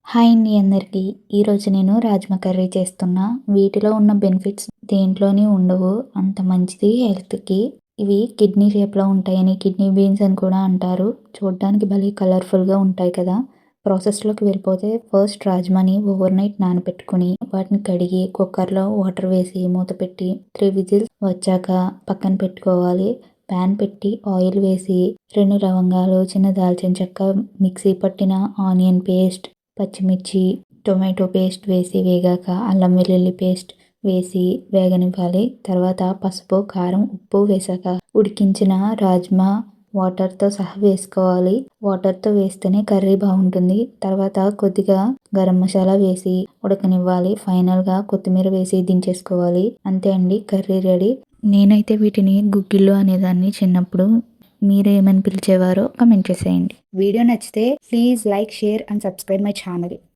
Hi అండి అందరికీ. ఈరోజు నేను రాజ్మా కర్రీ చేస్తున్నా. వీటిలో ఉన్న బెనిఫిట్స్ దేంట్లోని ఉండవు. అంత మంచిది హెల్త్‌కి. ఇవి కిడ్నీ షేప్‌లో ఉంటాయని, కిడ్నీ బీన్స్ అని కూడా అంటారు. చూడ్డానికి భలే కలర్‌ఫుల్‌గా ఉంటాయి కదా! ప్రాసెస్‌లోకి వెళ్ళిపోతే ఫస్ట్ రాజ్మాని ఓవర్‌నైట్ నానబెట్టుకొని, వాటిని కడిగి కుక్కర్‌లో వాటర్ వేసి మూత పెట్టి 3 విజిల్స్ వచ్చాక పక్కన పెట్టుకోవాలి. పాన్ పెట్టి ఆయిల్ వేసి 2 లవంగాలు, చిన్న దాల్చిన చెక్క, మిక్సీ పట్టిన ఆనియన్ పేస్ట్, పచ్చిమిర్చి, టొమాటో పేస్ట్ వేసి వేగాక అల్లం వెల్లుల్లి పేస్ట్ వేసి వేగనివ్వాలి. తర్వాత పసుపు, కారం, ఉప్పు వేసాక ఉడికించిన రాజ్మా వాటర్తో సహా వేసుకోవాలి. వాటర్తో వేస్తేనే కర్రీ బాగుంటుంది. తర్వాత కొద్దిగా గరం మసాలా వేసి ఉడకనివ్వాలి. ఫైనల్గా కొత్తిమీర వేసి దించేసుకోవాలి. అంతే అండి, కర్రీ రెడీ. నేనైతే వీటిని గుగ్గిళ్ళు అనేదాన్ని చిన్నప్పుడు. మీరేమని పిలిచేవారో కమెంట్ చేసేయండి. వీడియో నచ్చితే please like, share and subscribe my channel.